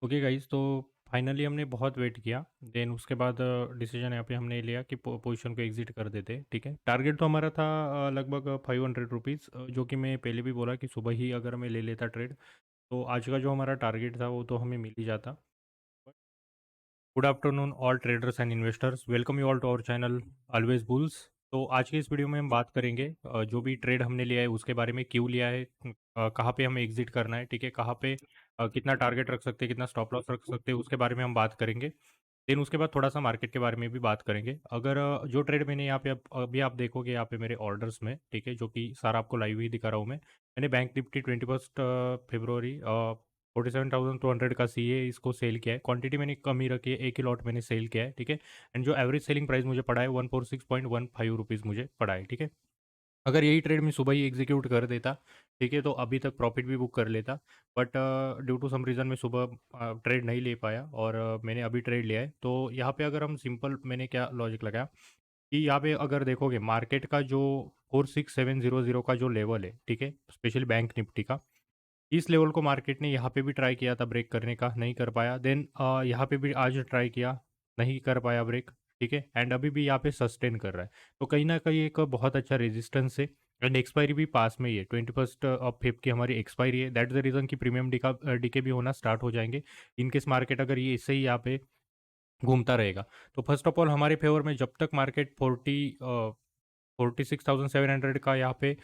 Okay guys, तो finally हमने बहुत वेट किया। देन उसके बाद डिसीजन यहाँ पे हमने लिया कि पोजीशन को एग्जिट कर देते। ठीक है, टारगेट तो हमारा था लगभग 500 रुपीज़, जो कि मैं पहले भी बोला कि सुबह ही अगर मैं ले लेता ट्रेड तो आज का जो हमारा टारगेट था वो तो हमें मिल ही जाता। Good afternoon all traders and investors, welcome you all to our channel always bulls. तो आज के इस वीडियो में हम बात करेंगे जो भी ट्रेड हमने लिया है उसके बारे में, क्यों लिया है, कहाँ पे हमें एग्जिट करना है, ठीक है, कहाँ पे कितना टारगेट रख सकते हैं, कितना स्टॉप लॉस रख सकते हैं, उसके बारे में हम बात करेंगे। देन उसके बाद थोड़ा सा मार्केट के बारे में भी बात करेंगे। अगर जो ट्रेड मैंने यहाँ पे अभी आप देखोगे यहाँ पे मेरे ऑर्डर्स में, ठीक है, जो कि सारा आपको लाइव ही दिखा रहा हूँ मैंने बैंक निफ्टी 21 फरवरी 47,200 का सी है, इसको सेल किया है। क्वांटिटी मैंने कम ही रखी है, एक ही लॉट मैंने सेल किया है, ठीक है। एंड जो एवरेज सेलिंग प्राइस मुझे पड़ा है 146.15 रुपीज़ मुझे पड़ा है, ठीक है। अगर यही ट्रेड मैं सुबह ही एग्जीक्यूट कर देता, ठीक है, तो अभी तक प्रॉफिट भी बुक कर लेता। But due to some reason मैं सुबह ट्रेड नहीं ले पाया और मैंने अभी ट्रेड लिया है। तो यहाँ पे अगर हम सिंपल, मैंने क्या लॉजिक लगाया कि यहाँ पे अगर देखोगे मार्केट का जो 46700 का जो लेवल है, ठीक है, स्पेशली बैंक निफ्टी का, इस लेवल को मार्केट ने यहाँ पे भी ट्राई किया था ब्रेक करने का, नहीं कर पाया। देन यहाँ पे भी आज ट्राई किया, नहीं कर पाया ब्रेक, ठीक है। एंड अभी भी यहाँ पे सस्टेन कर रहा है। तो कहीं ना कहीं एक बहुत अच्छा रेजिस्टेंस है। एंड एक्सपायरी भी पास में ही है, 21 ऑफ फेब की हमारी एक्सपायरी है। दैट द रीज़न की प्रीमियम डीके भी होना स्टार्ट हो जाएंगे इनकेस मार्केट अगर ये इससे ही यहाँ पे घूमता रहेगा। तो फर्स्ट ऑफ ऑल हमारे फेवर में जब तक मार्केट 46,700 का यहाँ पे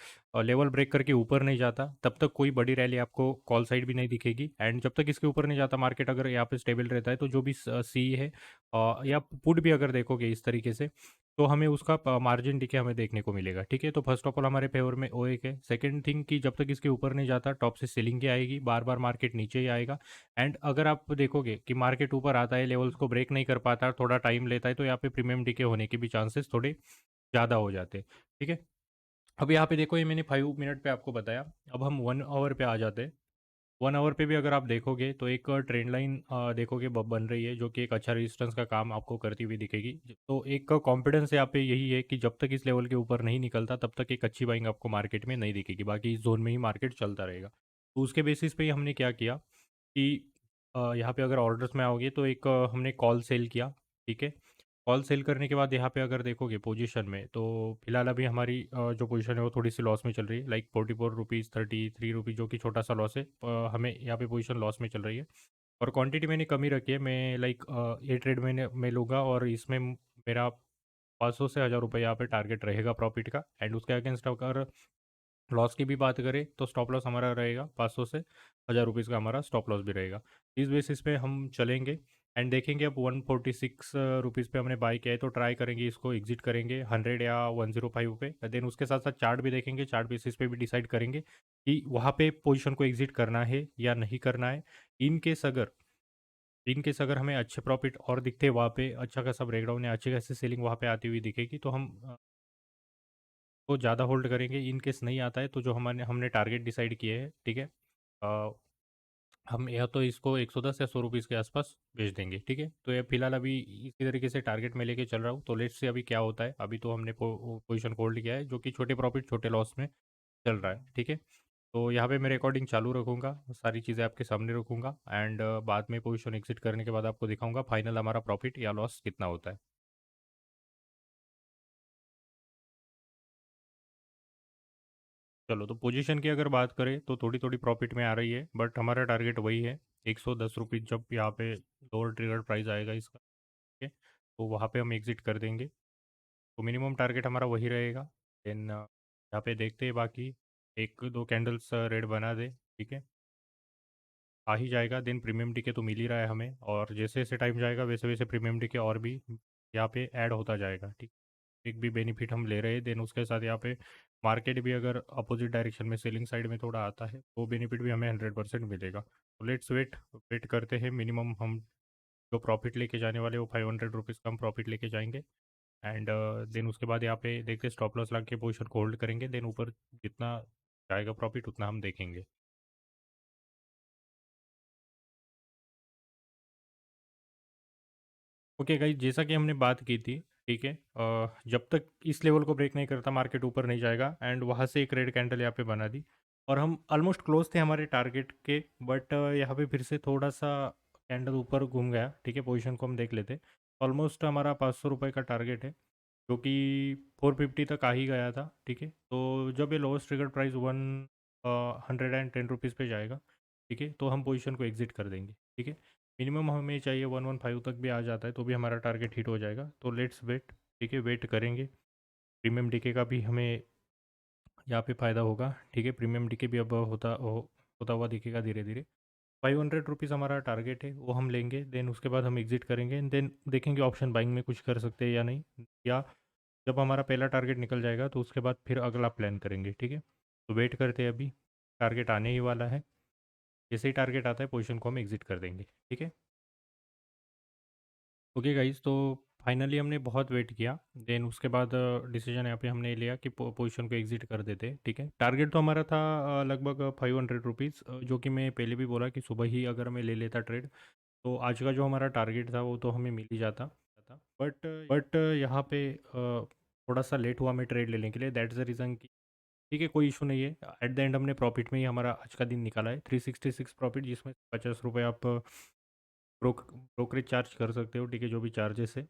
लेवल ब्रेक करके ऊपर नहीं जाता, तब तक कोई बड़ी रैली आपको कॉल साइड भी नहीं दिखेगी। एंड जब तक इसके ऊपर नहीं जाता मार्केट, अगर यहाँ पे स्टेबल रहता है, तो जो भी सी है या पुट भी अगर देखोगे इस तरीके से, तो हमें उसका मार्जिन डिके हमें देखने को मिलेगा, ठीक है। तो फर्स्ट ऑफ ऑल हमारे फेवर में ओ एक है। सेकंड थिंग कि जब तक इसके ऊपर नहीं जाता, टॉप से सेलिंग ही आएगी, बार बार मार्केट नीचे ही आएगा। एंड अगर आप देखोगे कि मार्केट ऊपर आता है, लेवल्स को ब्रेक नहीं कर पाता, थोड़ा टाइम लेता है, तो यहाँ पे प्रीमियम डिके होने के भी चांसेस थोड़े ज़्यादा हो जाते हैं, ठीक है। अब यहाँ पे देखो, ये मैंने 5 मिनट पे आपको बताया। अब हम 1 आवर पे आ जाते हैं। 1 आवर पे भी अगर आप देखोगे तो एक ट्रेंड लाइन देखोगे बन रही है, जो कि एक अच्छा रेजिस्टेंस का काम आपको करती हुई दिखेगी। तो एक कॉन्फिडेंस यहाँ पे यही है कि जब तक इस लेवल के ऊपर नहीं निकलता, तब तक एक अच्छी बाइंग आपको मार्केट में नहीं दिखेगी, बाकी इस जोन में ही मार्केट चलता रहेगा। तो उसके बेसिस पे ही हमने क्या किया कि यहाँ पे अगर ऑर्डर्स में आओगे तो एक हमने कॉल सेल किया, ठीक है। कॉल सेल करने के बाद यहाँ पे अगर देखोगे पोजीशन में, तो फिलहाल अभी हमारी जो पोजीशन है वो थोड़ी सी लॉस में चल रही है, लाइक 44 रुपीज़ 33 रुपीज़, जो कि छोटा सा लॉस है। हमें यहाँ पे पोजीशन लॉस में चल रही है। और क्वांटिटी मैंने कम ही रखी है। मैं लाइक ये ट्रेड मैं लूँगा और इसमें मेरा 500 से 1000 रुपये यहाँ पे टारगेट रहेगा प्रॉफिट का। एंड उसके अगेंस्ट अगर लॉस की भी बात करें तो स्टॉप लॉस हमारा रहेगा 500 से 1000 रुपीज़ का, हमारा स्टॉप लॉस भी रहेगा। इस बेसिस पे हम चलेंगे। एंड देखेंगे अब 146 रुपीज़ पे हमने बाई किया है, तो ट्राई करेंगे इसको एग्जिट करेंगे 100 या 105 पे। देन उसके साथ साथ चार्ट भी देखेंगे, चार्ट बेसिस पे भी डिसाइड करेंगे कि वहाँ पे पोजीशन को एग्जिट करना है या नहीं करना है। इन केस अगर इन केस अगर हमें अच्छे प्रॉफिट और दिखते हैं, वहाँ पे अच्छा खासा ब्रेकडाउन या अच्छी खासी सेलिंग वहाँ पे आती हुई दिखेगी, तो हम को ज़्यादा होल्ड करेंगे। इन केस नहीं आता है, तो जो हमने हमने टारगेट डिसाइड किए हैं, ठीक है, अ, हम या तो इसको 110 या 100 रुपीज़ के आसपास बेच देंगे, ठीक है। तो ये फिलहाल अभी इसी तरीके से टारगेट में लेके चल रहा हूँ। तो लेट्स से अभी क्या होता है। अभी तो हमने पोजीशन होल्ड किया है, जो कि छोटे प्रॉफिट छोटे लॉस में चल रहा है, ठीक है। तो यहाँ पे मैं रिकॉर्डिंग चालू रखूँगा, सारी चीज़ें आपके सामने रखूँगा। एंड बाद में पोजीशन एग्जिट करने के बाद आपको दिखाऊंगा फाइनल हमारा प्रॉफिट या लॉस कितना होता है। चलो, तो पोजीशन की अगर बात करें तो थोड़ी थोड़ी प्रॉफिट में आ रही है, बट हमारा टारगेट वही है 110 रुपीज़। जब यहाँ पे लोअर ट्रिगर प्राइस आएगा इसका, ठीक है, तो वहाँ पे हम एग्जिट कर देंगे। तो मिनिमम टारगेट हमारा वही रहेगा। देन यहाँ पे देखते हैं बाकी, एक दो कैंडल्स रेड बना दे, ठीक है, आ ही जाएगा। देन प्रीमियम टिके तो मिल ही रहा है हमें, और जैसे जैसे टाइम जाएगा वैसे वैसे प्रीमियम टिके और भी यहाँ पे ऐड होता जाएगा, ठीक। एक भी बेनिफिट हम ले रहे हैं। देन उसके साथ यहाँ पे मार्केट भी अगर अपोजिट डायरेक्शन में सेलिंग साइड में थोड़ा आता है, वो बेनिफिट भी हमें 100% मिलेगा। तो लेट्स वेट वेट करते हैं। मिनिमम हम जो प्रॉफिट लेके जाने वाले वो 500 रुपीज़ का हम प्रॉफिट लेके जाएंगे। एंड देन उसके बाद यहाँ पे देखते स्टॉप लॉस लगा के पोजिशन को होल्ड करेंगे। देन ऊपर जितना जाएगा प्रॉफिट उतना हम देखेंगे। ओके गाइस, जैसा कि हमने बात की थी, ठीक है, जब तक इस लेवल को ब्रेक नहीं करता मार्केट ऊपर नहीं जाएगा। एंड वहाँ से एक रेड कैंडल यहाँ पे बना दी और हम ऑलमोस्ट क्लोज थे हमारे टारगेट के। बट यहाँ पे फिर से थोड़ा सा कैंडल ऊपर घूम गया, ठीक है, पोजीशन को हम देख लेते। ऑलमोस्ट हमारा 500 रुपये का टारगेट है, जो कि 450 तक आ ही गया था, ठीक है। तो जब ये लोवेस्ट ट्रिगर प्राइस 110 रुपीज़ पे जाएगा, ठीक है, तो हम पोजीशन को एग्जिट कर देंगे, ठीक है। मिनिमम हमें चाहिए 115 तक भी आ जाता है तो भी हमारा टारगेट हिट हो जाएगा। तो लेट्स वेट, ठीक है, वेट करेंगे। प्रीमियम डीके का भी हमें यहाँ पे फ़ायदा होगा, ठीक है। प्रीमियम डीके भी अब होता हुआ दिखेगा धीरे धीरे। 500 रुपीज़ हमारा टारगेट है, वो हम लेंगे, देन उसके बाद हम एग्जिट करेंगे एंड देन देखेंगे ऑप्शन बाइंग में कुछ कर सकते हैं या नहीं, या जब हमारा पहला टारगेट निकल जाएगा तो उसके बाद फिर अगला प्लान करेंगे, ठीक है। तो वेट करते हैं, अभी टारगेट आने ही वाला है। जैसे ही टारगेट आता है पोजीशन को हम एग्जिट कर देंगे, ठीक है। ओके गाइस, तो फाइनली हमने बहुत वेट किया, देन उसके बाद डिसीजन यहाँ पे हमने लिया कि पोजीशन को एग्जिट कर देते, ठीक है। टारगेट तो हमारा था लगभग 500 रुपीज़, जो कि मैं पहले भी बोला कि सुबह ही अगर मैं ले लेता ट्रेड तो आज का जो हमारा टारगेट था वो तो हमें मिल ही जाता। बट यहाँ पे थोड़ा सा लेट हुआ मैं ट्रेड लेने के लिए, दैट्स द रीज़न कि ठीक है, कोई इशू नहीं है। एट द एंड हमने प्रॉफिट में ही हमारा आज का दिन निकाला है, 366 प्रॉफिट, जिसमें 50 रुपये आप ब्रोकरेज चार्ज कर सकते हो, ठीक है, जो भी चार्जेस है।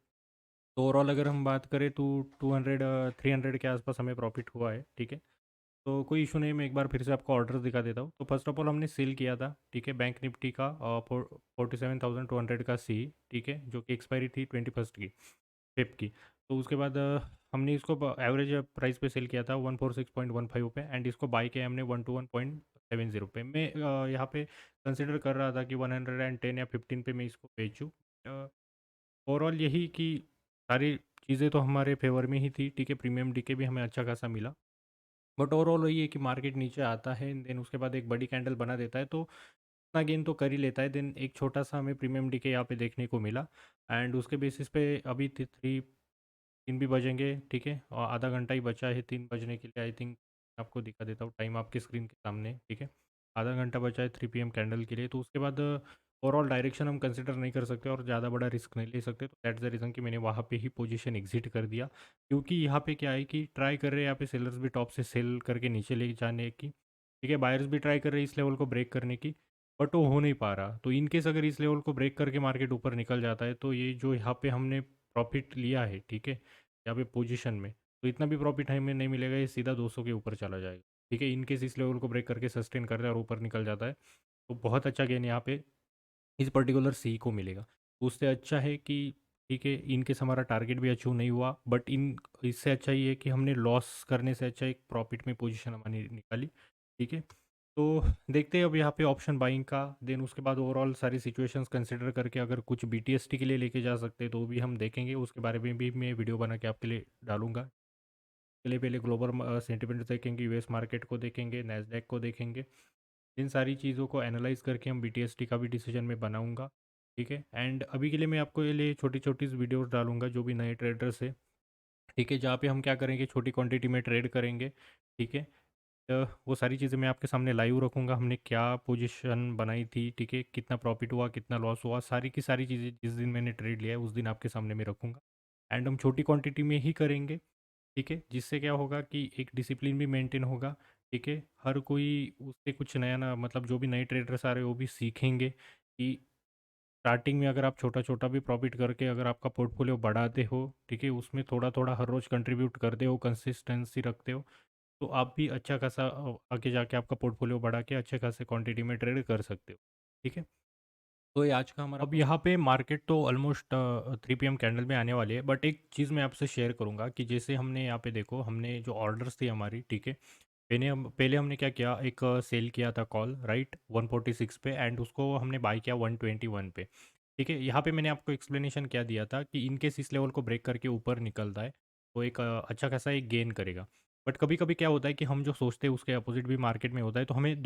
तो ओवरऑल अगर हम बात करें तो 200 300 के आसपास हमें प्रॉफिट हुआ है, ठीक है। तो कोई इशू नहीं, मैं एक बार फिर से आपको ऑर्डर दिखा देता हूँ। तो फर्स्ट ऑफ ऑल हमने सेल किया था, ठीक है, बैंक निफ्टी का 47,200 का सी, ठीक है, जो कि एक्सपायरी थी 21 की फेब की। तो उसके बाद हमने इसको एवरेज प्राइस पे सेल किया था 146.15 पे, एंड इसको बाई किया हमने 121.70 पे। मैं यहाँ पे कंसिडर कर रहा था कि 110 या 15 पे मैं इसको बेचूँ। ओवरऑल यही कि सारी चीज़ें तो हमारे फेवर में ही थी, ठीक है। प्रीमियम डीके भी हमें अच्छा खासा मिला, बट ओवरऑल वही है कि मार्केट नीचे आता है, देन उसके बाद एक बड़ी कैंडल बना देता है तो इतना गेन तो कर ही लेता है। देन एक छोटा सा हमें प्रीमियम डीके यहाँ पे देखने को मिला, एंड उसके बेसिस पे अभी 3 भी बजेंगे, ठीक है, और आधा घंटा ही बचा है 3 बजने के लिए, आई थिंक। आपको दिखा देता हूँ टाइम आपके स्क्रीन के सामने, ठीक है। आधा घंटा बचा है 3 PM कैंडल के लिए। तो उसके बाद ओवरऑल डायरेक्शन हम कंसिडर नहीं कर सकते और ज़्यादा बड़ा रिस्क नहीं ले सकते, तो दैट्स द रीज़न कि मैंने वहाँ पे ही पोजीशन एग्जिट कर दिया। क्योंकि यहाँ पे क्या है कि ट्राई कर रहे हैं यहाँ पे सेलर्स भी टॉप से सेल करके नीचे ले जाने की, ठीक है। बायर्स भी ट्राई कर रहे हैं इस लेवल को ब्रेक करने की, बट वो हो नहीं पा रहा। तो इनकेस अगर इस लेवल को ब्रेक करके मार्केट ऊपर निकल जाता है तो ये जो यहाँ पे हमने प्रॉफिट लिया है, ठीक है, यहाँ पे पोजीशन में, तो इतना भी प्रॉफिट हमें नहीं मिलेगा, ये सीधा 200 के ऊपर चला जाएगा, ठीक है। इनकेस इस लेवल को ब्रेक करके सस्टेन करता है और ऊपर निकल जाता है तो बहुत अच्छा गेन यहाँ पे इस पर्टिकुलर सी को मिलेगा। तो उससे अच्छा है कि ठीक है, इनकेस हमारा टारगेट भी अचीव नहीं हुआ, बट इन इससे अच्छा ये है कि हमने लॉस करने से अच्छा एक प्रॉफिट में पोजीशन हमारी निकाली, ठीक है। तो देखते हैं अब यहाँ पे ऑप्शन बाइंग का, देन उसके बाद ओवरऑल सारी सिचुएशंस कंसिडर करके अगर कुछ BTST के लिए लेके जा सकते हैं तो भी हम देखेंगे, उसके बारे में भी मैं वीडियो बना के आपके लिए डालूंगा। पहले पहले ग्लोबल सेंटिमेंट देखेंगे, यूएस मार्केट को देखेंगे, नैस्डैक को देखेंगे। इन सारी चीज़ों को एनालाइज करके हम BTST का भी डिसीजन में बनाऊंगा, ठीक है। एंड अभी के लिए मैं आपको ये लिए छोटी छोटी वीडियोस डालूंगा जो भी नए ट्रेडर्स है, ठीक है, जहाँ पे हम क्या करेंगे, छोटी क्वांटिटी में ट्रेड करेंगे, ठीक है। वो सारी चीज़ें मैं आपके सामने लाइव रखूँगा, हमने क्या पोजीशन बनाई थी, ठीक है, कितना प्रॉफिट हुआ, कितना लॉस हुआ, सारी की सारी चीज़ें जिस दिन मैंने ट्रेड लिया है उस दिन आपके सामने मैं रखूँगा। एंड हम छोटी क्वांटिटी में ही करेंगे, ठीक है, जिससे क्या होगा कि एक डिसिप्लिन भी मेंटेन होगा, ठीक है। हर कोई उससे कुछ नया ना, मतलब जो भी नए ट्रेडर्स आ रहे हैं वो भी सीखेंगे कि स्टार्टिंग में अगर आप छोटा छोटा भी प्रॉफिट करके अगर आपका पोर्टफोलियो बढ़ाते हो, ठीक है, उसमें थोड़ा थोड़ा हर रोज़ कंट्रीब्यूट करते हो, कंसिस्टेंसी रखते हो, तो आप भी अच्छा खासा आगे जाके आपका पोर्टफोलियो बढ़ा के अच्छे खासे क्वांटिटी में ट्रेड कर सकते हो, ठीक है। तो ये आज का हमारा अब यहाँ पे मार्केट तो ऑलमोस्ट 3 PM कैंडल में आने वाली है, बट एक चीज़ मैं आपसे शेयर करूँगा कि जैसे हमने यहाँ पे देखो, हमने जो ऑर्डर्स थी हमारी, ठीक है, पहले हमने क्या किया, एक सेल किया था कॉल, राइट, 146 पे, एंड उसको हमने बाई किया 121 पे, ठीक है। यहाँ पे मैंने आपको एक्सप्लेनेशन क्या दिया था कि इनकेस इस लेवल को ब्रेक करके ऊपर निकलता है तो एक अच्छा खासा एक गेन करेगा। बट कभी कभी क्या होता है कि हम जो सोचते हैं उसके अपोजिट भी मार्केट में होता है, तो हमें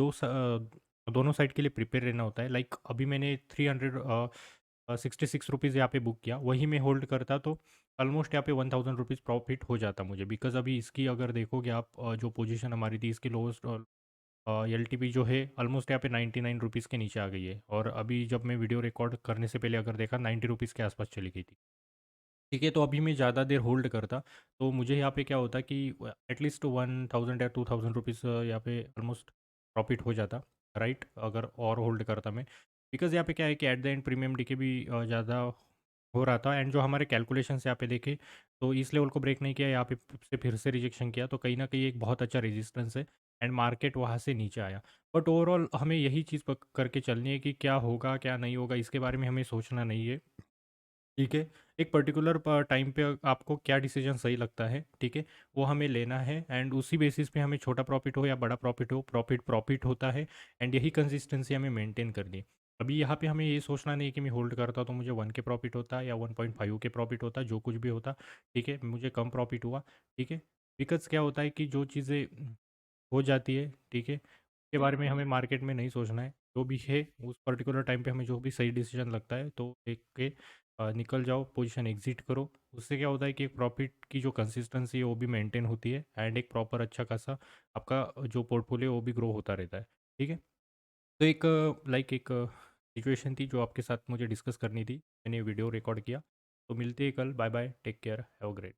दोनों साइड के लिए प्रिपेयर रहना होता है। लाइक अभी मैंने 366 रुपीज़ यहाँ पे बुक किया, वही मैं होल्ड करता तो ऑलमोस्ट यहाँ पे 1000 रुपीज़ प्रॉफिट हो जाता मुझे, बिकॉज अभी इसकी अगर देखोगे आप, जो पोजीशन हमारी थी इसकी लोएस्ट LTP जो है ऑलमोस्ट यहाँ पे 99 रुपीज़ के नीचे आ गई है, और अभी जब मैं वीडियो रिकॉर्ड करने से पहले अगर देखा 90 रुपीज़ के आसपास चली गई थी, ठीक है। तो अभी मैं ज़्यादा देर होल्ड करता तो मुझे यहाँ पे क्या होता कि एटलीस्ट 1000 या 2000 रुपीज़ यहाँ पे ऑलमोस्ट प्रॉफिट हो जाता, राइट, अगर और होल्ड करता मैं। बिकॉज़ यहाँ पे क्या है कि at the end premium DK भी ज़्यादा हो रहा था, एंड जो हमारे कैलकुलेशंस यहाँ पे देखे तो इस लेवल को ब्रेक नहीं किया, यहाँ पे से फिर से रिजेक्शन किया, तो कहीं ना कहीं एक बहुत अच्छा रेजिस्टेंस है एंड मार्केट वहाँ से नीचे आया। बट ओवरऑल हमें यही चीज़ करके चलनी है कि क्या होगा क्या नहीं होगा, इसके बारे में हमें सोचना नहीं है। ठीक है, एक पर्टिकुलर टाइम पे आपको क्या डिसीजन सही लगता है, ठीक है, वो हमें लेना है, एंड उसी बेसिस पे हमें छोटा प्रॉफिट हो या बड़ा प्रॉफिट हो, प्रॉफिट प्रॉफिट होता है, एंड यही कंसिस्टेंसी हमें मेंटेन करनी है। अभी यहाँ पे हमें ये सोचना नहीं है कि मैं होल्ड करता तो मुझे 1 के प्रॉफिट होता या 1.5 के प्रॉफिट होता, जो कुछ भी होता, ठीक है, मुझे कम प्रॉफिट हुआ, ठीक है। बिकॉज क्या होता है कि जो चीज़ें हो जाती है, ठीक है, उसके बारे में हमें मार्केट में नहीं सोचना है। जो भी है उस पर्टिकुलर टाइम पे हमें जो भी सही डिसीजन लगता है तो एक के निकल जाओ, पोजीशन एग्जिट करो। उससे क्या होता है कि एक प्रॉफिट की जो कंसिस्टेंसी है वो भी मेंटेन होती है, एंड एक प्रॉपर अच्छा खासा आपका जो पोर्टफोलियो वो भी ग्रो होता रहता है। ठीक है, तो एक लाइक एक सिचुएशन थी जो आपके साथ मुझे डिस्कस करनी थी, मैंने वीडियो रिकॉर्ड किया। तो मिलते हैं कल, bye bye, take care, have a great.